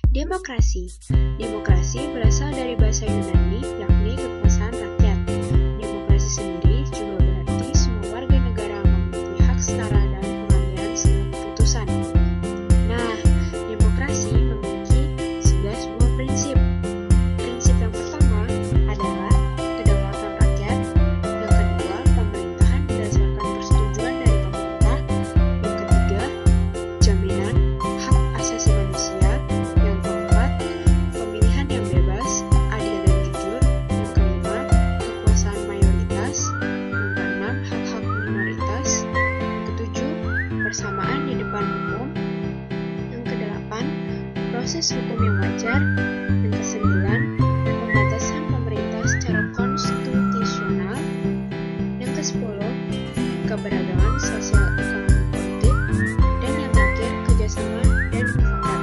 Demokrasi. Demokrasi berasal dari bahasa Yunani, yakni kekuasaan rakyat. Demokrasi sendiri juga berarti semua warga negara memiliki hak setara dalam pengambilan semua keputusan. Nah, demokrasi memiliki sebuah prinsip. Prinsip yang pertama adalah kedaulatan rakyat. Yang kedua, pemerintahan berdasarkan persetujuan dari pemerintah. Yang ketiga, jaminan hak asasi manusia. Yang keempat, pemilihan yang bebas, adil dan jujur. Yang kelima, kekuasaan mayoritas. Yang keenam, hak-hak minoritas. Yang ketujuh, persamaan di depan hukum. Yang kedelapan, proses hukum yang wajar. Yang kesembilan, pembatasan pemerintah secara konstitusional. Yang kesepuluh, keberagaman sosial ekonomi politik. Dan yang terakhir, kerjasama dan mufakat.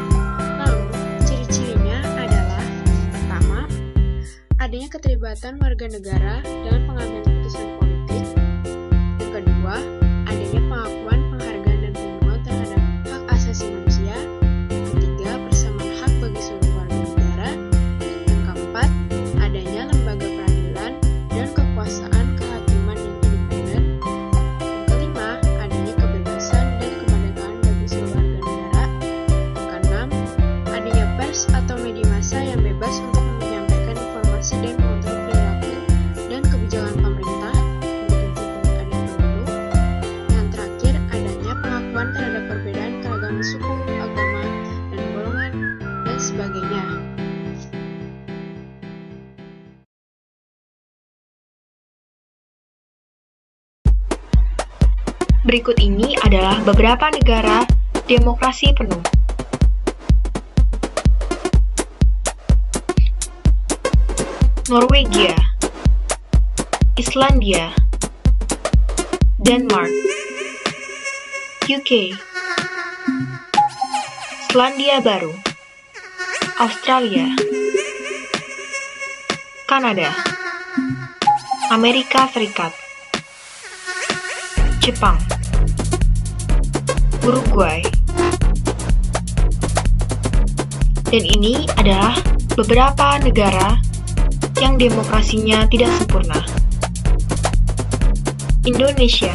Lalu, ciri-cirinya adalah: pertama, adanya keterlibatan warga negara dalam pengambilan keputusan politik. Yang kedua, adanya pengakuan, penghargaan, dan perlindungan terhadap hak asasi manusia. Yang ketiga, persamaan hak bagi seluruh warga negara. Yang keempat, adanya lembaga peradilan dan kekuasaan kehakiman yang independen. Yang kelima, adanya kebebasan dan kemerdekaan bagi seluruh warga negara. Yang keenam, adanya pers atau media massa yang bebas untuk menyampaikan informasi dan mengontrol perilaku dan kebijakan pemerintah yang dipimpin oleh pemilu. Yang terakhir, adanya pengakuan terhadap perbedaan keragaman suku, agama, dan golongan, dan sebagainya. Berikut ini adalah beberapa negara demokrasi penuh. Norwegia, Islandia, Denmark, UK, Selandia Baru, Australia, Kanada, Amerika Serikat, Jepang, Uruguay. Dan ini adalah beberapa negara yang demokrasinya tidak sempurna. Indonesia,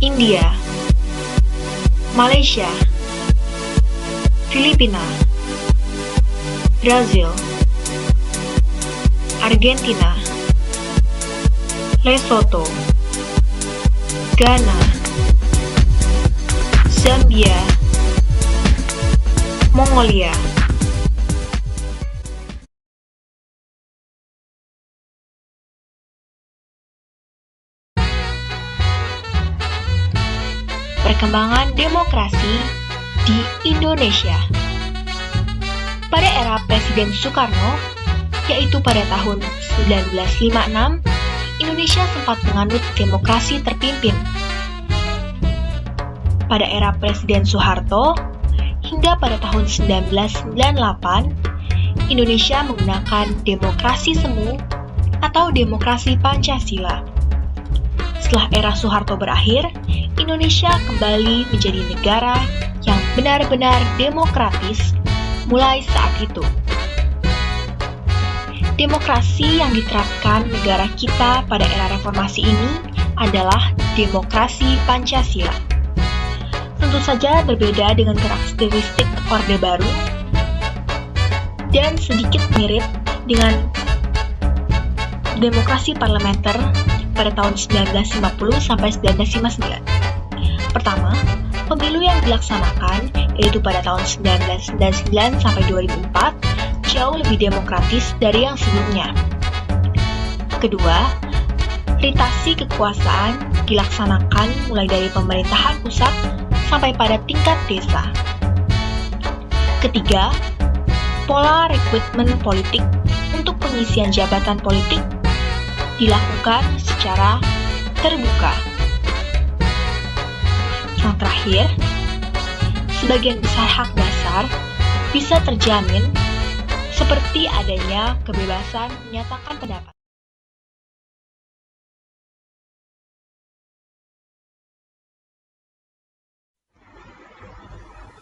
India, Malaysia, Filipina, Brazil, Argentina, Lesotho, Ghana, Zambia, Mongolia. Perkembangan demokrasi di Indonesia. Pada era Presiden Soekarno, yaitu pada tahun 1956, Indonesia sempat menganut demokrasi terpimpin. Pada era Presiden Soeharto, hingga pada tahun 1998, Indonesia menggunakan demokrasi semu atau demokrasi Pancasila. Setelah era Soeharto berakhir, Indonesia kembali menjadi negara yang benar-benar demokratis mulai saat itu. Demokrasi yang diterapkan negara kita pada era reformasi ini adalah demokrasi Pancasila. Tentu saja berbeda dengan karakteristik Orde Baru dan sedikit mirip dengan demokrasi parlementer pada tahun 1950 sampai 1959. Pertama, pemilu yang dilaksanakan yaitu pada tahun 1999 sampai 2004 jauh lebih demokratis dari yang sebelumnya. Kedua, ritasi kekuasaan dilaksanakan mulai dari pemerintahan pusat sampai pada tingkat desa. Ketiga, pola rekrutmen politik untuk pengisian jabatan politik dilakukan secara terbuka. Yang terakhir, sebagian besar hak dasar bisa terjamin seperti adanya kebebasan menyatakan pendapat.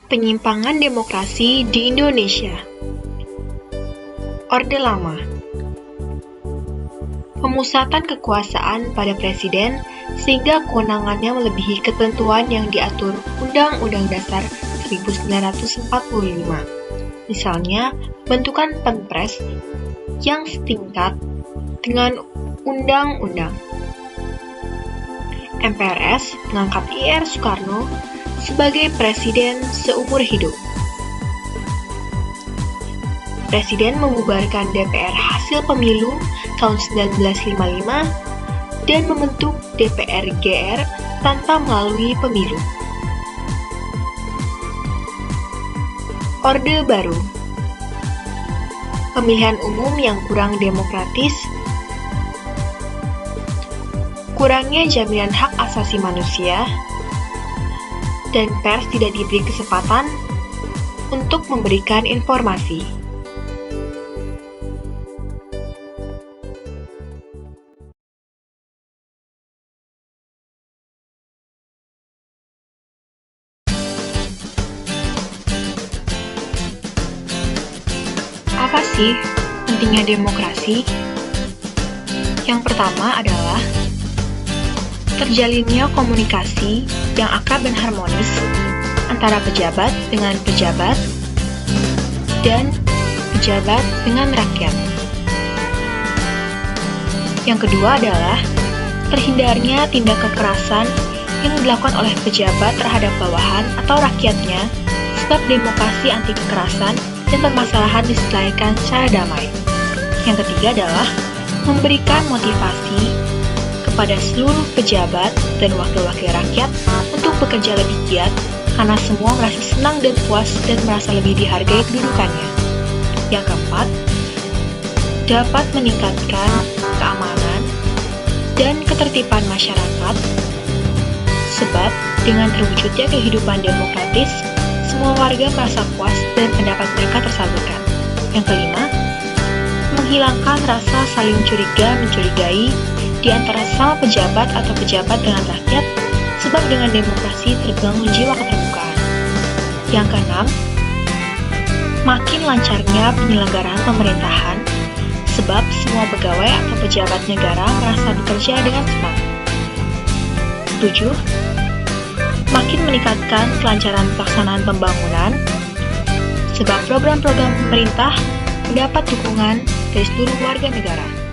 Penyimpangan demokrasi di Indonesia. Orde Lama. Pemusatan kekuasaan pada presiden sehingga kewenangannya melebihi ketentuan yang diatur Undang-Undang Dasar 1945. Misalnya, bentukan Penpres yang setingkat dengan undang-undang. MPRS mengangkat IR Soekarno sebagai presiden seumur hidup. Presiden membubarkan DPR hasil pemilu tahun 1955 dan membentuk DPR GR tanpa melalui pemilu. Orde Baru. Pemilihan umum yang kurang demokratis, kurangnya jaminan hak asasi manusia, dan pers tidak diberi kesempatan untuk memberikan informasi. Apa sih pentingnya demokrasi? Yang pertama adalah terjalinnya komunikasi yang akrab dan harmonis antara pejabat dengan pejabat dan pejabat dengan rakyat. Yang kedua adalah terhindarnya tindak kekerasan yang dilakukan oleh pejabat terhadap bawahan atau rakyatnya, sebab demokrasi anti kekerasan dan permasalahan diselesaikan secara damai. Yang ketiga adalah memberikan motivasi kepada seluruh pejabat dan wakil-wakil rakyat untuk bekerja lebih giat karena semua merasa senang dan puas dan merasa lebih dihargai kedudukannya. Yang keempat, dapat meningkatkan keamanan dan ketertiban masyarakat sebab dengan terwujudnya kehidupan demokratis, semua warga merasa puas dan pendapat mereka tersalurkan. Yang kelima, menghilangkan rasa saling curiga-mencurigai di antara sama pejabat atau pejabat dengan rakyat, sebab dengan demokrasi terbangun jiwa keterbukaan. Yang keenam, makin lancarnya penyelenggaraan pemerintahan, sebab semua pegawai atau pejabat negara merasa bekerja dengan senang. 7. Makin meningkatkan kelancaran pelaksanaan pembangunan, sebab program-program pemerintah mendapat dukungan dari seluruh warga negara.